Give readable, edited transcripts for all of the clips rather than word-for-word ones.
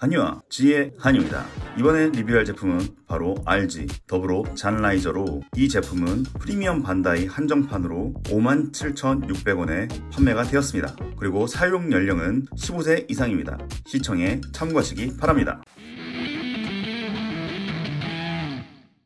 한유와 지의 한유입니다. 이번에 리뷰할 제품은 바로 RG 더불어 잔라이저로, 이 제품은 프리미엄 반다이 한정판으로 57,600원에 판매가 되었습니다. 그리고 사용 연령은 15세 이상입니다. 시청에 참고하시기 바랍니다.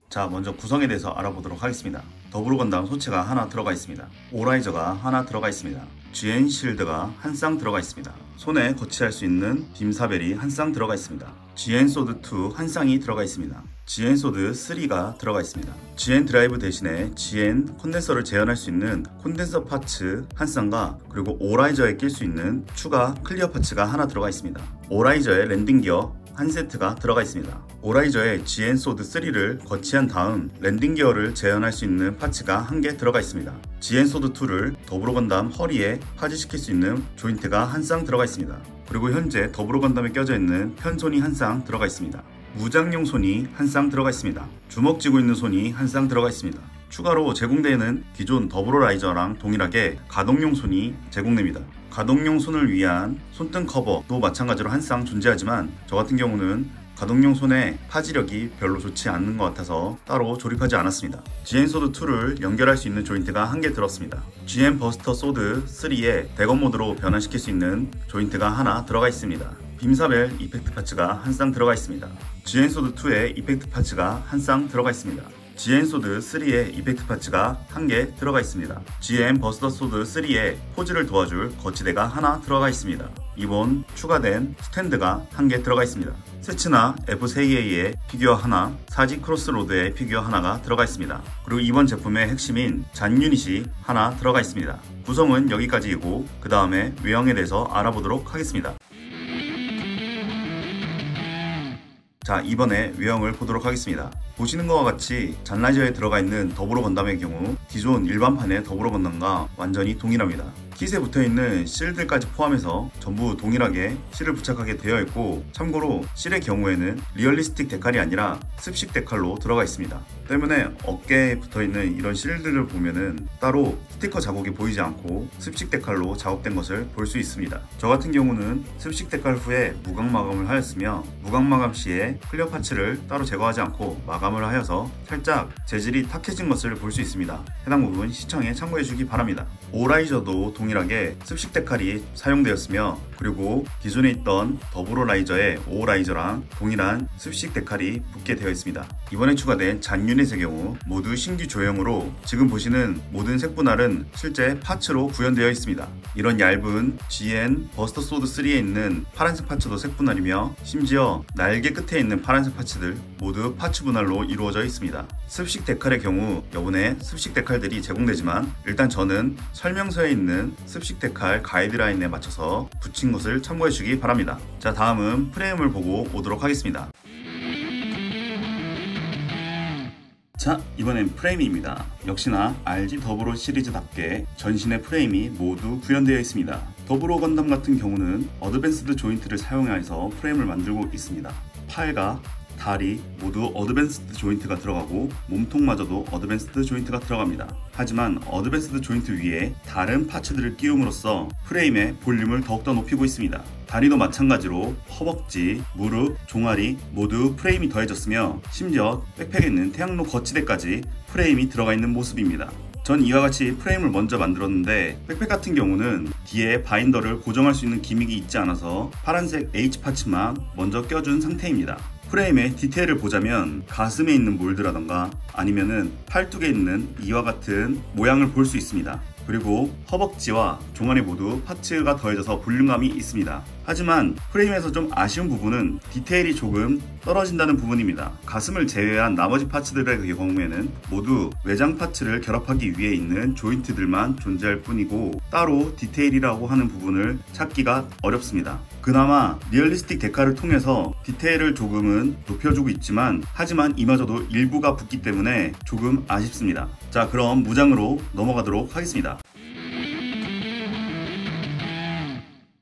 자, 먼저 구성에 대해서 알아보도록 하겠습니다. 더불어 건담 소체가 하나 들어가 있습니다. 오라이저가 하나 들어가 있습니다. GN 실드가 한 쌍 들어가 있습니다. 손에 거치할 수 있는 빔사벨이 한 쌍 들어가 있습니다. GN 소드 2 한 쌍이 들어가 있습니다. GN 소드 3가 들어가 있습니다. GN 드라이브 대신에 GN 콘덴서를 재현할 수 있는 콘덴서 파츠 한 쌍과, 그리고 오라이저에 낄 수 있는 추가 클리어 파츠가 하나 들어가 있습니다. 오라이저의 랜딩 기어 한 세트가 들어가 있습니다. 오라이저의 GN 소드 3를 거치한 다음 랜딩 기어를 재현할 수 있는 파츠가 한 개 들어가 있습니다. GN 소드 2를 더불어 건담 허리에 파지시킬 수 있는 조인트가 한 쌍 들어가 있습니다. 그리고 현재 더불어 건담에 껴져 있는 편손이 한 쌍 들어가 있습니다. 무장용 손이 한 쌍 들어가 있습니다. 주먹 쥐고 있는 손이 한 쌍 들어가 있습니다. 추가로 제공되는 기존 더불어 라이저랑 동일하게 가동용 손이 제공됩니다. 가동용 손을 위한 손등 커버도 마찬가지로 한 쌍 존재하지만, 저 같은 경우는 가동용 손의 파지력이 별로 좋지 않는 것 같아서 따로 조립하지 않았습니다. GN 소드 2를 연결할 수 있는 조인트가 한 개 들었습니다. GN 버스터 소드 3의 대검 모드로 변환시킬 수 있는 조인트가 하나 들어가 있습니다. 빔사벨 이펙트 파츠가 한 쌍 들어가 있습니다. GN 소드 2의 이펙트 파츠가 한 쌍 들어가 있습니다. GN 소드 3의 이펙트 파츠가 한 개 들어가 있습니다. GN 버스터 소드 3의 포즈를 도와줄 거치대가 하나 들어가 있습니다. 이번 추가된 스탠드가 한 개 들어가 있습니다. 세츠나 F3A의 피규어 하나, 사지 크로스로드의 피규어 하나가 들어가 있습니다. 그리고 이번 제품의 핵심인 잔 유닛이 하나 들어가 있습니다. 구성은 여기까지이고, 그 다음에 외형에 대해서 알아보도록 하겠습니다. 자, 이번에 외형을 보도록 하겠습니다. 보시는 것과 같이 잔라이저에 들어가 있는 더불어 건담의 경우 기존 일반판의 더불어 건담과 완전히 동일합니다. 킷에 붙어있는 실들까지 포함해서 전부 동일하게 실을 부착하게 되어 있고, 참고로 실의 경우에는 리얼리스틱 데칼이 아니라 습식 데칼로 들어가 있습니다. 때문에 어깨에 붙어있는 이런 실들을 보면은 따로 스티커 자국이 보이지 않고 습식 데칼로 작업된 것을 볼 수 있습니다. 저 같은 경우는 습식 데칼 후에 무광 마감을 하였으며, 무광 마감 시에 클리어 파츠를 따로 제거하지 않고 마감을 하여서 살짝 재질이 탁해진 것을 볼 수 있습니다. 해당 부분 시청에 참고해 주기 바랍니다. 오라이저도 동일하게 습식 데칼이 사용되었으며, 그리고 기존에 있던 더불어 라이저의 오라이저랑 동일한 습식 데칼이 붙게 되어 있습니다. 이번에 추가된 잔 유닛의 경우 모두 신규 조형으로, 지금 보시는 모든 색분할은 실제 파츠로 구현되어 있습니다. 이런 얇은 GN 버스터 소드 3에 있는 파란색 파츠도 색분할이며, 심지어 날개 끝에 있는 파란색 파츠들 모두 파츠 분할로 이루어져 있습니다. 습식 데칼의 경우 여분의 습식 데칼들이 제공되지만, 일단 저는 설명서에 있는 습식 데칼 가이드라인에 맞춰서 붙인 것을 참고해 주기 바랍니다. 자, 다음은 프레임을 보고 오도록 하겠습니다. 자, 이번엔 프레임입니다. 역시나 RG 더불어 시리즈답게 전신의 프레임이 모두 구현되어 있습니다. 더불어 건담 같은 경우는 어드밴스드 조인트를 사용해서 프레임을 만들고 있습니다. 팔과 다리 모두 어드밴스드 조인트가 들어가고, 몸통마저도 어드밴스드 조인트가 들어갑니다. 하지만 어드밴스드 조인트 위에 다른 파츠들을 끼움으로써 프레임의 볼륨을 더욱더 높이고 있습니다. 다리도 마찬가지로 허벅지, 무릎, 종아리 모두 프레임이 더해졌으며, 심지어 백팩에 있는 태양로 거치대까지 프레임이 들어가 있는 모습입니다. 전 이와 같이 프레임을 먼저 만들었는데, 백팩 같은 경우는 뒤에 바인더를 고정할 수 있는 기믹이 있지 않아서 파란색 H 파츠만 먼저 껴준 상태입니다. 프레임의 디테일을 보자면 가슴에 있는 몰드라던가 아니면은 팔뚝에 있는 이와 같은 모양을 볼 수 있습니다. 그리고 허벅지와 종아리 모두 파츠가 더해져서 볼륨감이 있습니다. 하지만 프레임에서 좀 아쉬운 부분은 디테일이 조금 떨어진다는 부분입니다. 가슴을 제외한 나머지 파츠들의 경우에는 모두 외장 파츠를 결합하기 위해 있는 조인트들만 존재할 뿐이고, 따로 디테일이라고 하는 부분을 찾기가 어렵습니다. 그나마 리얼리스틱 데칼을 통해서 디테일을 조금은 높여주고 있지만, 하지만 이마저도 일부가 붙기 때문에 조금 아쉽습니다. 자, 그럼 무장으로 넘어가도록 하겠습니다.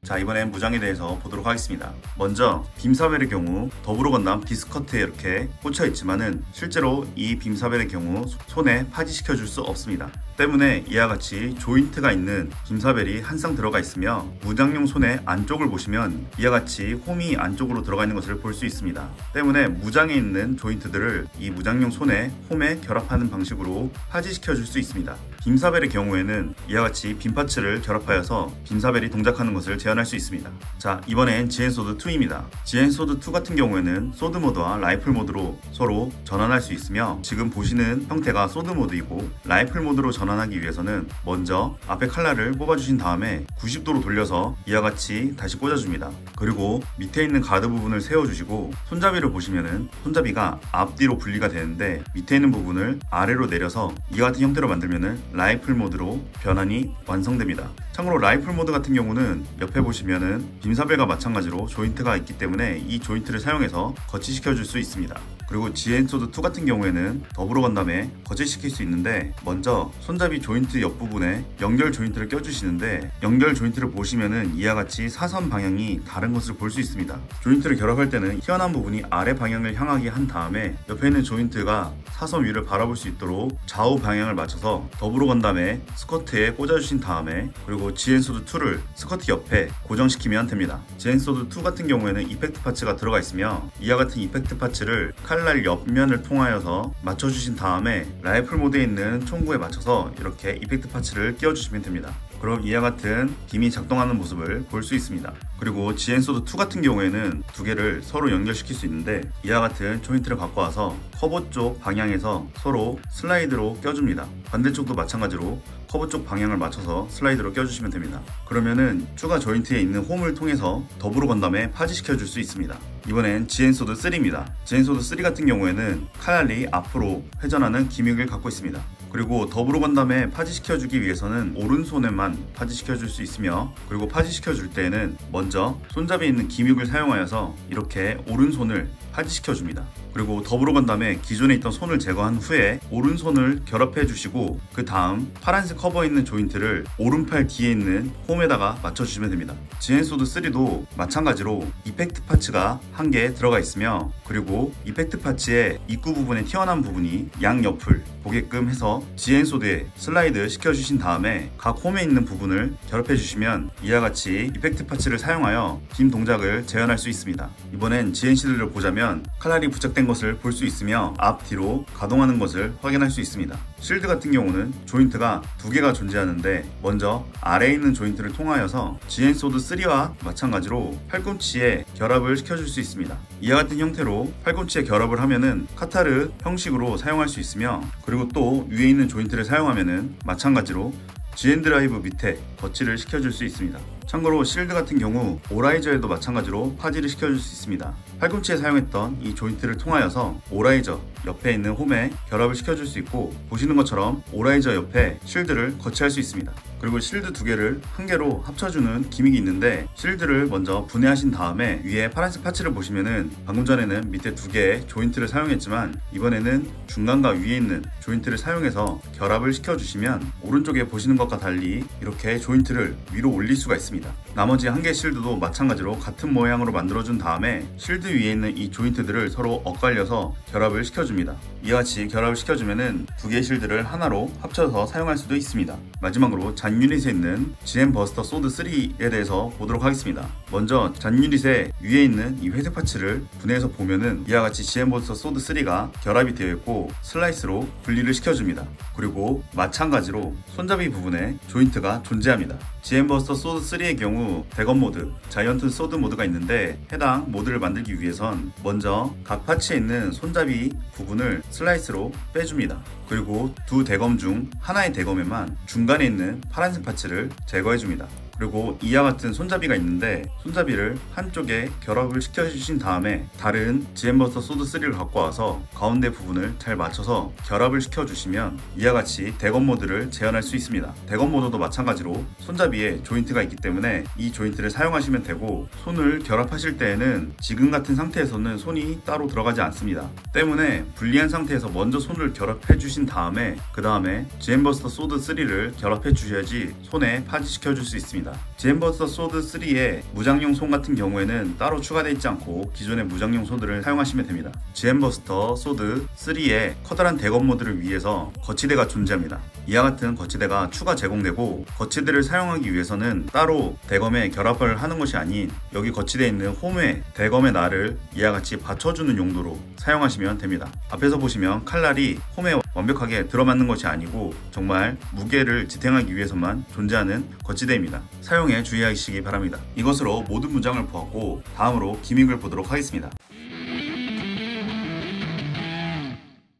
자, 자, 이번엔 무장에 대해서 보도록 하겠습니다. 먼저 빔사벨의 경우 더불어 건담 비스커트에 이렇게 꽂혀 있지만은 실제로 이 빔사벨의 경우 손에 파지시켜 줄 수 없습니다. 때문에 이와 같이 조인트가 있는 빔사벨이 한 쌍 들어가 있으며 무장용 손의 안쪽을 보시면 이와 같이 홈이 안쪽으로 들어가 있는 것을 볼 수 있습니다. 때문에 무장에 있는 조인트들을 이 무장용 손의 홈에 결합하는 방식으로 파지시켜 줄 수 있습니다. 빔사벨의 경우에는 이와 같이 빔 파츠를 결합하여서 빔사벨이 동작하는 것을 제어할 수 있습니다. 자, 이번엔 GN소드2입니다. GN소드2 같은 경우에는 소드 모드와 라이플 모드로 서로 전환할 수 있으며 지금 보시는 형태가 소드 모드이고 라이플 모드로 전환하기 위해서는 먼저 앞에 칼날을 뽑아주신 다음에 90도로 돌려서 이와 같이 다시 꽂아줍니다. 그리고 밑에 있는 가드 부분을 세워주시고 손잡이를 보시면은 손잡이가 앞뒤로 분리가 되는데 밑에 있는 부분을 아래로 내려서 이와 같은 형태로 만들면은 라이플 모드로 변환이 완성됩니다. 참고로 라이플 모드 같은 경우는 옆에 보시면은 빔사벨과 마찬가지로 조인트가 있기 때문에 이 조인트를 사용해서 거치시켜 줄 수 있습니다. 그리고 GN소드2 같은 경우에는 더불어 건담에 거치시킬 수 있는데 먼저 손잡이 조인트 옆부분에 연결 조인트를 껴주시는데 연결 조인트를 보시면은 이와 같이 사선 방향이 다른 것을 볼 수 있습니다. 조인트를 결합할 때는 튀어나온 부분이 아래 방향을 향하게 한 다음에 옆에 있는 조인트가 사선 위를 바라볼 수 있도록 좌우 방향을 맞춰서 더불어 건담의 스커트에 꽂아주신 다음에 그리고 GN소드2를 스커트 옆에 고정시키면 됩니다. GN소드2 같은 경우에는 이펙트 파츠가 들어가 있으며 이와 같은 이펙트 파츠를 칼날 옆면을 통하여서 맞춰주신 다음에 라이플 모드에 있는 총구에 맞춰서 이렇게 이펙트 파츠를 끼워주시면 됩니다. 그럼 이와 같은 빔이 작동하는 모습을 볼 수 있습니다. 그리고 GN소드2 같은 경우에는 두 개를 서로 연결시킬 수 있는데 이와 같은 조인트를 갖고 와서 커버 쪽 방향에서 서로 슬라이드로 껴줍니다. 반대쪽도 마찬가지로 커버 쪽 방향을 맞춰서 슬라이드로 껴주시면 됩니다. 그러면은 추가 조인트에 있는 홈을 통해서 더불어 건담에 파지시켜 줄 수 있습니다. 이번엔 GN소드3입니다. GN소드3 같은 경우에는 칼날이 앞으로 회전하는 기믹을 갖고 있습니다. 그리고 더불어 건담에 파지시켜주기 위해서는 오른손에만 파지시켜줄 수 있으며 그리고 파지시켜줄 때에는 먼저 손잡이에 있는 기믹을 사용하여서 이렇게 오른손을 파지시켜줍니다. 그리고 더불어 건담에 기존에 있던 손을 제거한 후에 오른손을 결합해 주시고 그 다음 파란색 커버에 있는 조인트를 오른팔 뒤에 있는 홈에다가 맞춰주시면 됩니다. GN소드3도 마찬가지로 이펙트 파츠가 한 개 들어가 있으며 그리고 이펙트 파츠의 입구 부분에 튀어나온 부분이 양옆을 보게끔 해서 GN소드에 슬라이드 시켜주신 다음에 각 홈에 있는 부분을 결합해 주시면 이와 같이 이펙트 파츠를 사용하여 빔 동작을 재현할 수 있습니다. 이번엔 GN실드를 보자면 칼날이 부착된 것을 볼 수 있으며 앞뒤로 가동하는 것을 확인할 수 있습니다. 실드 같은 경우는 조인트가 두 개가 존재하는데 먼저 아래에 있는 조인트를 통하여서 GN소드3와 마찬가지로 팔꿈치에 결합을 시켜줄 수 있습니다. 이와 같은 형태로 팔꿈치에 결합을 하면은 카타르 형식으로 사용할 수 있으며 그리고 또 위에 있는 조인트를 사용하면은 마찬가지로 GN드라이브 밑에 거치를 시켜줄 수 있습니다. 참고로 실드 같은 경우 오라이저에도 마찬가지로 파지를 시켜줄 수 있습니다. 팔꿈치에 사용했던 이 조인트를 통하여서 오라이저 옆에 있는 홈에 결합을 시켜줄 수 있고 보시는 것처럼 오라이저 옆에 실드를 거치할 수 있습니다. 그리고 실드 두 개를 한 개로 합쳐주는 기믹이 있는데 실드를 먼저 분해하신 다음에 위에 파란색 파츠를 보시면은 방금 전에는 밑에 두 개의 조인트를 사용했지만 이번에는 중간과 위에 있는 조인트를 사용해서 결합을 시켜주시면 오른쪽에 보시는 것과 달리 이렇게 조인트를 위로 올릴 수가 있습니다. 나머지 한 개의 실드도 마찬가지로 같은 모양으로 만들어준 다음에 실드 위에 있는 이 조인트들을 서로 엇갈려서 결합을 시켜줍니다. 이와 같이 결합을 시켜주면은 두 개의 실드를 하나로 합쳐서 사용할 수도 있습니다. 마지막으로 잔 유닛에 있는 GN 버스터 소드 3에 대해서 보도록 하겠습니다. 먼저 잔 유닛의 위에 있는 이 회색 파츠를 분해해서 보면은 이와 같이 GN 버스터 소드 3가 결합이 되어 있고 슬라이스로 분리를 시켜줍니다. 그리고 마찬가지로 손잡이 부분에 조인트가 존재합니다. GN 버스터 소드 3의 경우 대검 모드, 자이언트 소드 모드가 있는데 해당 모드를 만들기 위해선 먼저 각 파츠에 있는 손잡이 부분을 슬라이스로 빼줍니다. 그리고 두 대검 중 하나의 대검에만 중간에 있는 파란색 파츠를 제거해줍니다. 그리고 이와 같은 손잡이가 있는데 손잡이를 한쪽에 결합을 시켜주신 다음에 다른 GN버스터 소드3를 갖고 와서 가운데 부분을 잘 맞춰서 결합을 시켜주시면 이와 같이 대검 모드를 재현할 수 있습니다. 대검 모드도 마찬가지로 손잡이에 조인트가 있기 때문에 이 조인트를 사용하시면 되고 손을 결합하실 때에는 지금 같은 상태에서는 손이 따로 들어가지 않습니다. 때문에 분리한 상태에서 먼저 손을 결합해 주신 다음에 그 다음에 GN버스터 소드3를 결합해 주셔야지 손에 파지시켜 줄 수 있습니다. 있습니다. GM 버스터 소드 3의 무장용 손 같은 경우에는 따로 추가되어 있지 않고 기존의 무장용 소드를 사용하시면 됩니다. GM 버스터 소드 3의 커다란 대검 모드를 위해서 거치대가 존재합니다. 이와 같은 거치대가 추가 제공되고, 거치대를 사용하기 위해서는 따로 대검에 결합을 하는 것이 아닌 여기 거치대에 있는 홈에 대검의 날을 이와 같이 받쳐주는 용도로 사용하시면 됩니다. 앞에서 보시면 칼날이 홈에 완벽하게 들어맞는 것이 아니고 정말 무게를 지탱하기 위해서만 존재하는 거치대입니다. 사용에 주의하시기 바랍니다. 이것으로 모든 문장을 보았고, 다음으로 기믹을 보도록 하겠습니다.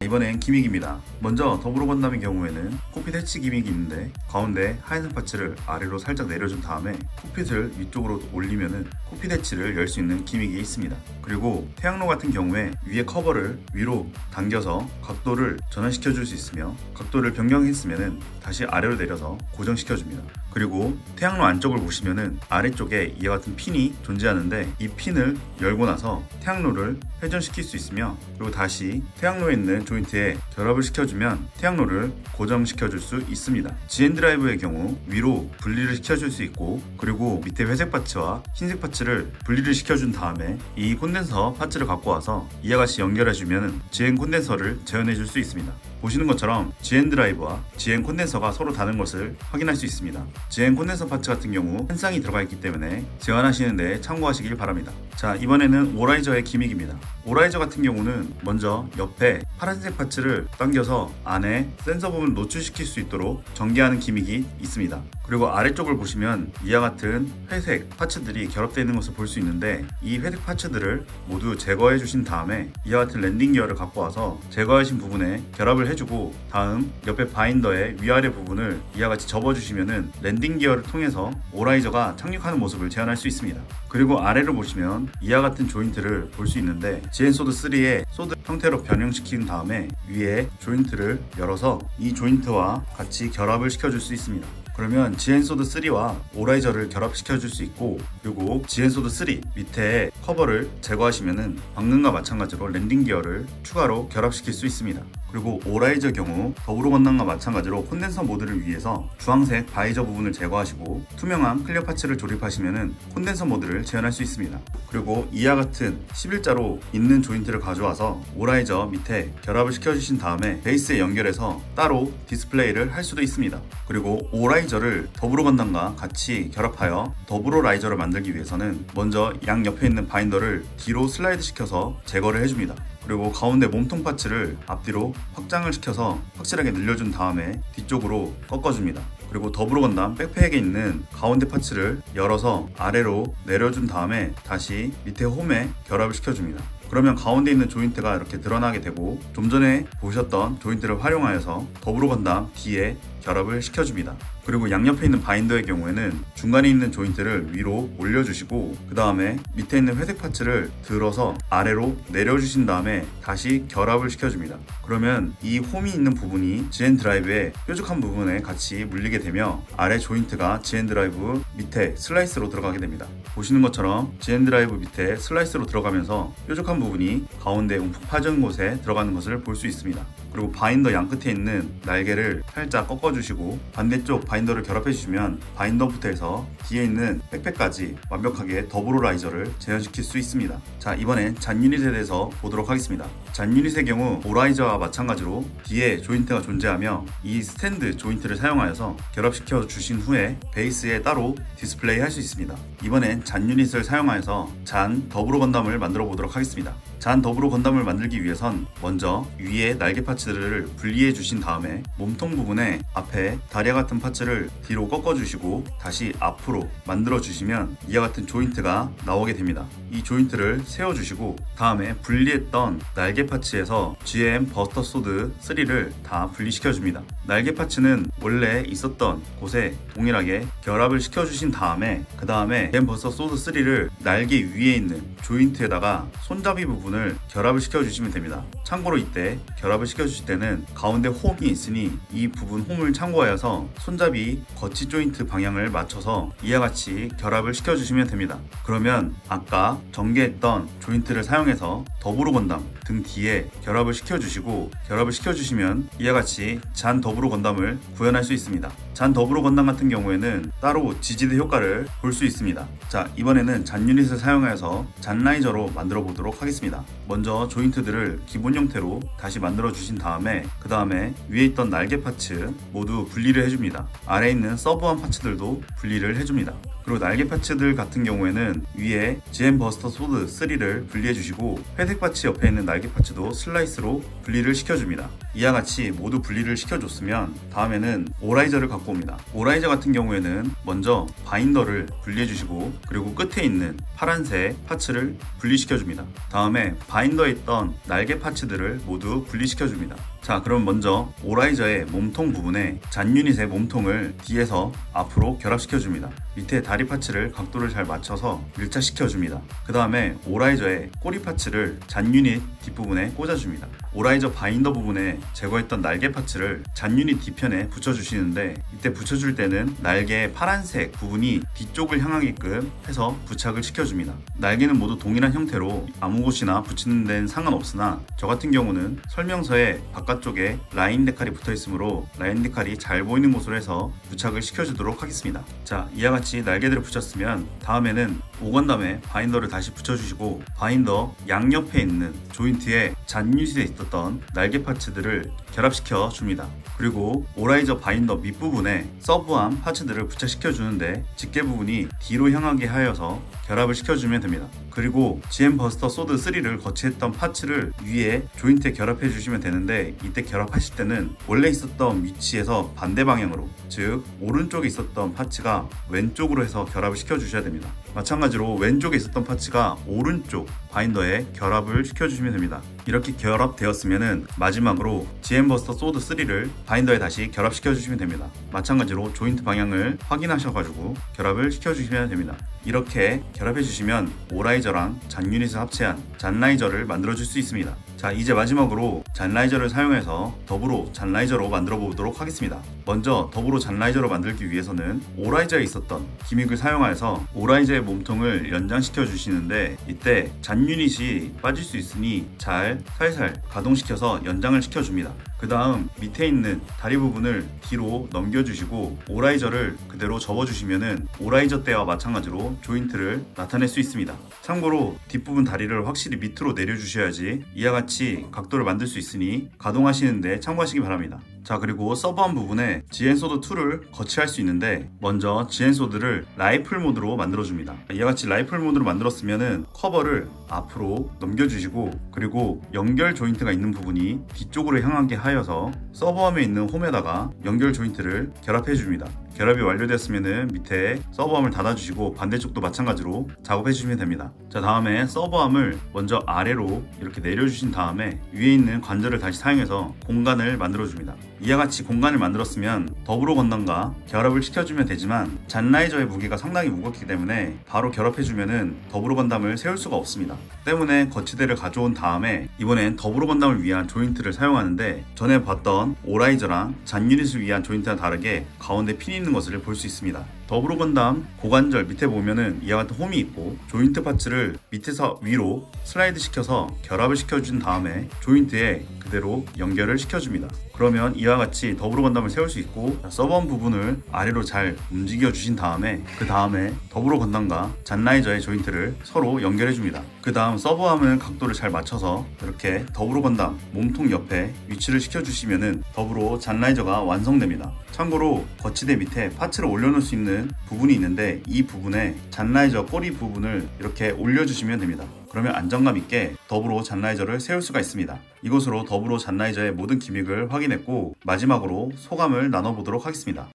이번엔 기믹입니다. 먼저 더불어 건담의 경우에는 콕핏 해치 기믹이 있는데, 가운데 하얀색 파츠를 아래로 살짝 내려준 다음에 콕핏을 위쪽으로 올리면은 콕핏 해치를 열 수 있는 기믹이 있습니다. 그리고 태양로 같은 경우에 위에 커버를 위로 당겨서 각도를 전환시켜 줄 수 있으며, 각도를 변경했으면은 다시 아래로 내려서 고정시켜 줍니다. 그리고 태양로 안쪽을 보시면은 아래쪽에 이와 같은 핀이 존재하는데, 이 핀을 열고 나서 태양로를 회전시킬 수 있으며, 그리고 다시 태양로에 있는 조인트에 결합을 시켜주면 태양로를 고정시켜줄 수 있습니다. GN 드라이브의 경우 위로 분리를 시켜줄 수 있고, 그리고 밑에 회색 파츠와 흰색 파츠를 분리를 시켜준 다음에 이 콘덴서 파츠를 갖고 와서 이와 같이 연결해주면 GN 콘덴서를 재현해줄 수 있습니다. 보시는 것처럼 GN 드라이브와 GN 콘덴서가 서로 다른 것을 확인할 수 있습니다. GN 콘덴서 파츠 같은 경우 한 쌍이 들어가 있기 때문에 재환하시는 데 참고하시길 바랍니다. 자, 이번에는 오라이저의 기믹입니다. 오라이저 같은 경우는 먼저 옆에 파란색 파츠를 당겨서 안에 센서 부분을 노출시킬 수 있도록 전개하는 기믹이 있습니다. 그리고 아래쪽을 보시면 이와 같은 회색 파츠들이 결합되어 있는 것을 볼 수 있는데, 이 회색 파츠들을 모두 제거해 주신 다음에 이와 같은 랜딩 기어를 갖고 와서 제거하신 부분에 결합을 해주고, 다음 옆에 바인더의 위아래 부분을 이와 같이 접어주시면은 랜딩 기어를 통해서 오라이저가 착륙하는 모습을 재현할 수 있습니다. 그리고 아래를 보시면 이와 같은 조인트를 볼 수 있는데, GN 소드 3의 소드 형태로 변형시킨 다음에 위에 조인트를 열어서 이 조인트와 같이 결합을 시켜줄 수 있습니다. 그러면 GN 소드 3와 오라이저를 결합시켜 줄 수 있고, 그리고 GN 소드 3 밑에 커버를 제거하시면은 방금과 마찬가지로 랜딩 기어를 추가로 결합시킬 수 있습니다. 그리고 오라이저 경우 더불어 건담과 마찬가지로 콘덴서 모드를 위해서 주황색 바이저 부분을 제거하시고 투명한 클리어 파츠를 조립하시면은 콘덴서 모드를 재현할 수 있습니다. 그리고 이와 같은 11자로 있는 조인트를 가져와서 오라이저 밑에 결합을 시켜주신 다음에 베이스에 연결해서 따로 디스플레이를 할 수도 있습니다. 그리고 오라이저를 더불어 건담과 같이 결합하여 더불어 라이저를 만들기 위해서는 먼저 양 옆에 있는 바인더를 뒤로 슬라이드 시켜서 제거를 해줍니다. 그리고 가운데 몸통 파츠를 앞뒤로 확장을 시켜서 확실하게 늘려준 다음에 뒤쪽으로 꺾어줍니다. 그리고 더불어 건담 백팩에 있는 가운데 파츠를 열어서 아래로 내려준 다음에 다시 밑에 홈에 결합을 시켜줍니다. 그러면 가운데 있는 조인트가 이렇게 드러나게 되고, 좀 전에 보셨던 조인트를 활용하여서 더불어 건담 뒤에 결합을 시켜줍니다. 그리고 양옆에 있는 바인더의 경우에는 중간에 있는 조인트를 위로 올려주시고, 그 다음에 밑에 있는 회색 파츠를 들어서 아래로 내려주신 다음에 다시 결합을 시켜줍니다. 그러면 이 홈이 있는 부분이 GN 드라이브의 뾰족한 부분에 같이 물리게 되며 아래 조인트가 GN 드라이브 밑에 슬라이스로 들어가게 됩니다. 보시는 것처럼 GN 드라이브 밑에 슬라이스로 들어가면서 뾰족한 부분이 가운데 움푹 파진 곳에 들어가는 것을 볼 수 있습니다. 그리고 바인더 양 끝에 있는 날개를 살짝 꺾어주시고 반대쪽 바인더를 결합해주시면 바인더부터 해서 뒤에 있는 백팩까지 완벽하게 더블 라이저를 재현시킬 수 있습니다. 자, 이번엔 잔 유닛에 대해서 보도록 하겠습니다. 잔 유닛의 경우 오라이저와 마찬가지로 뒤에 조인트가 존재하며 이 스탠드 조인트를 사용하여서 결합시켜 주신 후에 베이스에 따로 디스플레이 할 수 있습니다. 이번엔 잔 유닛을 사용하여서 잔 더불어 건담을 만들어 보도록 하겠습니다. 잔 더불어 건담을 만들기 위해선 먼저 위에 날개 파츠들을 분리해 주신 다음에 몸통 부분에 앞에 다리와 같은 파츠를 뒤로 꺾어 주시고 다시 앞으로 만들어 주시면 이와 같은 조인트가 나오게 됩니다. 이 조인트를 세워 주시고 다음에 분리했던 날개 파츠에서 GM 버스터 소드 3를 다 분리시켜 줍니다. 날개 파츠는 원래 있었던 곳에 동일하게 결합을 시켜 주신 다음에 그 다음에 GM 버스터 소드 3를 날개 위에 있는 조인트에다가 손잡이 부분을 결합을 시켜주시면 됩니다. 참고로 이때 결합을 시켜주실 때는 가운데 홈이 있으니 이 부분 홈을 참고하여서 손잡이 거치 조인트 방향을 맞춰서 이와 같이 결합을 시켜주시면 됩니다. 그러면 아까 전개했던 조인트를 사용해서 더불어 건담 등 뒤에 결합을 시켜주시고, 결합을 시켜주시면 이와 같이 잔 더불어 건담을 구현할 수 있습니다. 잔 더불어 건담 같은 경우에는 따로 지지대 효과를 볼 수 있습니다. 자, 이번에는 잔 유닛을 사용하여서 잔 라이저로 만들어 보도록 하겠습니다. 먼저 조인트들을 기본 형태로 다시 만들어 주신 다음에 그 다음에 위에 있던 날개 파츠 모두 분리를 해줍니다. 아래에 있는 서브한 파츠들도 분리를 해줍니다. 그리고 날개 파츠들 같은 경우에는 위에 GM 버스터 소드 3를 분리해 주시고, 회색 파츠 옆에 있는 날개 파츠도 슬라이스로 분리를 시켜줍니다. 이와 같이 모두 분리를 시켜줬으면 다음에는 오라이저를 갖고 옵니다. 오라이저 같은 경우에는 먼저 바인더를 분리해 주시고, 그리고 끝에 있는 파란색 파츠를 분리시켜 줍니다. 다음에 바인더에 있던 날개 파츠들을 모두 분리시켜 줍니다. 자, 그럼 먼저 오라이저의 몸통 부분에 잔 유닛의 몸통을 뒤에서 앞으로 결합시켜 줍니다. 밑에 다리 파츠를 각도를 잘 맞춰서 밀착시켜 줍니다. 그 다음에 오라이저의 꼬리 파츠를 잔 유닛 뒷부분에 꽂아 줍니다. 오라이저 바인더 부분에 제거했던 날개 파츠를 잔 유닛 뒤편에 붙여주시는데, 이때 붙여줄 때는 날개의 파란색 부분이 뒤쪽을 향하게끔 해서 부착을 시켜줍니다. 날개는 모두 동일한 형태로 아무 곳이나 붙이는 데는 상관없으나 저 같은 경우는 설명서에 바깥쪽에 라인 데칼이 붙어 있으므로 라인 데칼이 잘 보이는 곳으로 해서 부착을 시켜주도록 하겠습니다. 자, 이와 같이 날개들을 붙였으면 다음에는 오건담에 바인더를 다시 붙여주시고, 바인더 양옆에 있는 조인트에 잔 유닛에 있었던 날개 파츠들을 결합시켜 줍니다. 그리고 오라이저 바인더 밑부분에 서브암 파츠들을 부착시켜 주는데 집게 부분이 뒤로 향하게 하여서 결합을 시켜주면 됩니다. 그리고 GM 버스터 소드 3를 거치했던 파츠를 위에 조인트에 결합해 주시면 되는데, 이때 결합하실 때는 원래 있었던 위치에서 반대 방향으로, 즉 오른쪽에 있었던 파츠가 왼쪽으로 해서 결합을 시켜 주셔야 됩니다. 마찬가지로 왼쪽에 있었던 파츠가 오른쪽 바인더에 결합을 시켜 주시면 됩니다. 이렇게 결합되었으면 마지막으로 GM 버스터 소드 3를 바인더에 다시 결합시켜 주시면 됩니다. 마찬가지로 조인트 방향을 확인하셔가지고 결합을 시켜 주시면 됩니다. 이렇게 결합해 주시면 오라이저랑 잔 유닛을 합체한 잔 라이저를 만들어 줄 수 있습니다. 자, 이제 마지막으로 잔 라이저를 사용해서 더불어 잔 라이저로 만들어 보도록 하겠습니다. 먼저 더불어 잔 라이저로 만들기 위해서는 오라이저에 있었던 기믹을 사용하여서 오라이저의 몸통을 연장시켜 주시는데, 이때 잔 유닛이 빠질 수 있으니 잘 살살 가동시켜서 연장을 시켜 줍니다. 그 다음 밑에 있는 다리 부분을 뒤로 넘겨주시고 오라이저를 그대로 접어주시면은 오라이저 때와 마찬가지로 조인트를 나타낼 수 있습니다. 참고로 뒷부분 다리를 확실히 밑으로 내려주셔야지 이와 같이 각도를 만들 수 있으니 가동하시는데 참고하시기 바랍니다. 자, 그리고 서브한 부분에 GN소드 2를 거치할 수 있는데, 먼저 GN소드를 라이플 모드로 만들어줍니다. 이와 같이 라이플 모드로 만들었으면은 커버를 앞으로 넘겨주시고, 그리고 연결 조인트가 있는 부분이 뒤쪽으로 향하게 하여서 서브함에 있는 홈에다가 연결 조인트를 결합해줍니다. 결합이 완료되었으면 밑에 서브암을 닫아주시고 반대쪽도 마찬가지로 작업해주시면 됩니다. 자, 다음에 서브암을 먼저 아래로 이렇게 내려주신 다음에 위에 있는 관절을 다시 사용해서 공간을 만들어줍니다. 이와 같이 공간을 만들었으면 더불어 건담과 결합을 시켜주면 되지만 잔 라이저의 무게가 상당히 무겁기 때문에 바로 결합해주면 더불어 건담을 세울 수가 없습니다. 때문에 거치대를 가져온 다음에 이번엔 더불어 건담을 위한 조인트를 사용하는데, 전에 봤던 오라이저랑 잔 유닛을 위한 조인트와 다르게 가운데 핀이 있는 것을 볼 수 있습니다. 더불어 건담 고관절 밑에 보면은 이와 같은 홈이 있고, 조인트 파츠를 밑에서 위로 슬라이드 시켜서 결합을 시켜준 다음에 조인트에 그대로 연결을 시켜줍니다. 그러면 이와 같이 더불어 건담을 세울 수 있고, 서브암 부분을 아래로 잘 움직여 주신 다음에 그 다음에 더불어 건담과 잔 라이저의 조인트를 서로 연결해 줍니다. 그 다음 서브암은 각도를 잘 맞춰서 이렇게 더불어 건담 몸통 옆에 위치를 시켜주시면은 더불어 잔 라이저가 완성됩니다. 참고로 거치대 밑에 파츠를 올려놓을 수 있는 부분이 있는데, 이 부분에 잔 라이저 꼬리 부분을 이렇게 올려주시면 됩니다. 그러면 안정감 있게 더불어 잔 라이저를 세울 수가 있습니다. 이것으로 더불어 잔 라이저의 모든 기믹을 확인했고, 마지막으로 소감을 나눠보도록 하겠습니다.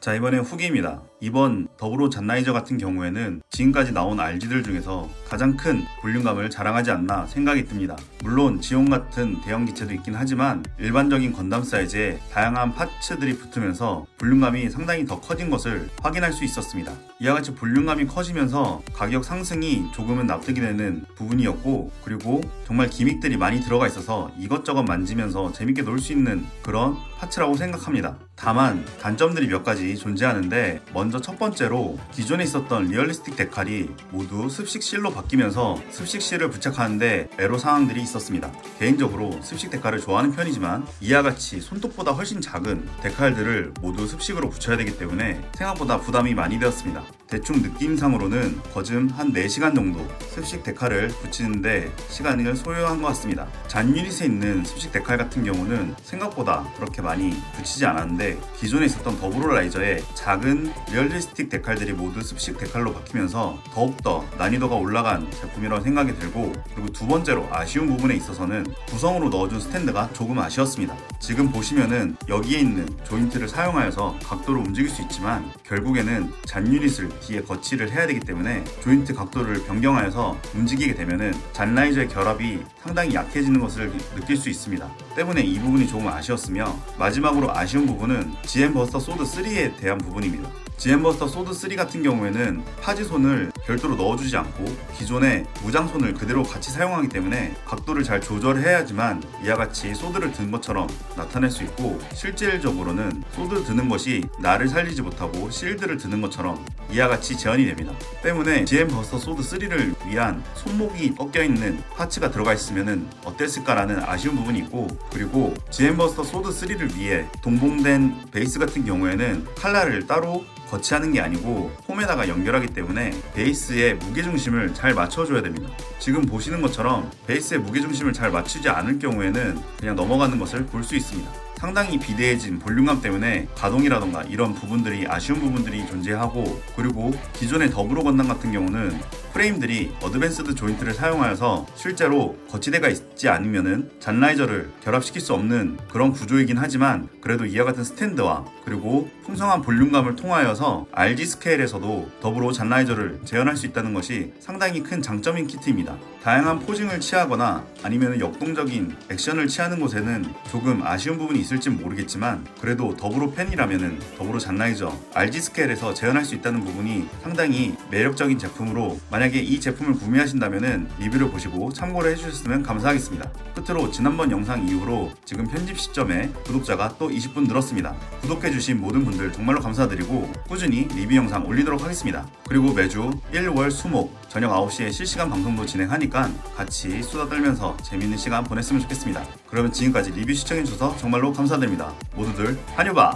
자, 이번엔 후기입니다. 이번 더불어 잔나이저 같은 경우에는 지금까지 나온 RG들 중에서 가장 큰 볼륨감을 자랑하지 않나 생각이 듭니다. 물론 지온 같은 대형 기체도 있긴 하지만 일반적인 건담 사이즈에 다양한 파츠들이 붙으면서 볼륨감이 상당히 더 커진 것을 확인할 수 있었습니다. 이와 같이 볼륨감이 커지면서 가격 상승이 조금은 납득이 되는 부분이었고, 그리고 정말 기믹들이 많이 들어가 있어서 이것저것 만지면서 재밌게 놀 수 있는 그런 파츠라고 생각합니다. 다만 단점들이 몇 가지 존재하는데, 먼저 첫 번째로 기존에 있었던 리얼리스틱 데칼이 모두 습식실로 바뀌면서 습식실을 부착하는데 애로사항들이 있었습니다. 개인적으로 습식 데칼을 좋아하는 편이지만 이와 같이 손톱보다 훨씬 작은 데칼들을 모두 습식으로 붙여야 되기 때문에 생각보다 부담이 많이 되었습니다. 대충 느낌상으로는 거즘 한 4시간 정도 습식 데칼을 붙이는데 시간을 소요한 것 같습니다. 잔유닛에 있는 습식 데칼 같은 경우는 생각보다 그렇게 많이 붙이지 않았는데, 기존에 있었던 더불어 라이저의 작은 리얼리스틱 데칼들이 모두 습식 데칼로 바뀌면서 더욱더 난이도가 올라간 제품이라고 생각이 들고, 그리고 두 번째로 아쉬운 부분에 있어서는 구성으로 넣어준 스탠드가 조금 아쉬웠습니다. 지금 보시면은 여기에 있는 조인트를 사용하여서 각도를 움직일 수 있지만 결국에는 잔유닛을 뒤에 거치를 해야 되기 때문에 조인트 각도를 변경하여서 움직이게 되면은 잔라이저의 결합이 상당히 약해지는 것을 느낄 수 있습니다. 때문에 이 부분이 조금 아쉬웠으며, 마지막으로 아쉬운 부분은 GM 버스터 소드 3에 대한 부분입니다. GM 버스터 소드 3 같은 경우에는 파지손을 별도로 넣어주지 않고 기존의 무장손을 그대로 같이 사용하기 때문에 각도를 잘 조절해야지만 이와 같이 소드를 든 것처럼 나타낼 수 있고, 실질적으로는 소드 드는 것이 나를 살리지 못하고 실드를 드는 것처럼 이와 같이 재현이 됩니다. 때문에 GM 버스터 소드 3를 위한 손목이 꺾여있는 파츠가 들어가 있으면 어땠을까라는 아쉬운 부분이 있고, 그리고 GM 버스터 소드 3를 위해 동봉된 베이스 같은 경우에는 칼날을 따로 거치하는 게 아니고 폼에다가 연결하기 때문에 베이스의 무게중심을 잘 맞춰줘야 됩니다. 지금 보시는 것처럼 베이스의 무게중심을 잘 맞추지 않을 경우에는 그냥 넘어가는 것을 볼 수 있습니다. 상당히 비대해진 볼륨감 때문에 가동이라던가 이런 부분들이 아쉬운 부분들이 존재하고, 그리고 기존의 더불어 건담 같은 경우는 프레임들이 어드밴스드 조인트를 사용하여서 실제로 거치대가 있지 않으면은 잔라이저를 결합시킬 수 없는 그런 구조이긴 하지만, 그래도 이와 같은 스탠드와 그리고 풍성한 볼륨감을 통하여서 RG 스케일에서도 더불어 잔라이저를 재현할 수 있다는 것이 상당히 큰 장점인 키트입니다. 다양한 포징을 취하거나 아니면 역동적인 액션을 취하는 곳에는 조금 아쉬운 부분이 있을진 모르겠지만, 그래도 더불어 팬이라면은 더불어 잔라이저 RG 스케일에서 재현할 수 있다는 부분이 상당히 매력적인 제품으로, 만약에 이 제품을 구매하신다면은 리뷰를 보시고 참고를 해주셨으면 감사하겠습니다. 끝으로 지난번 영상 이후로 지금 편집 시점에 구독자가 또 20분 늘었습니다. 구독해주신 모든 분들 정말로 감사드리고 꾸준히 리뷰 영상 올리도록 하겠습니다. 그리고 매주 1월 수목 저녁 9시에 실시간 방송도 진행하니까 같이 수다 떨면서 재밌는 시간 보냈으면 좋겠습니다. 그러면 지금까지 리뷰 시청해주셔서 정말로 감사드립니다. 모두들 한유바!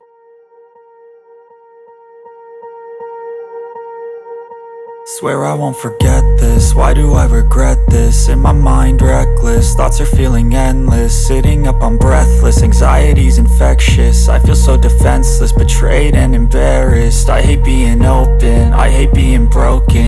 Swear I won't forget this, why do I regret this? In my mind reckless, thoughts are feeling endless. Sitting up I'm breathless, anxiety's infectious. I feel so defenseless, betrayed and embarrassed. I hate being open, I hate being broken.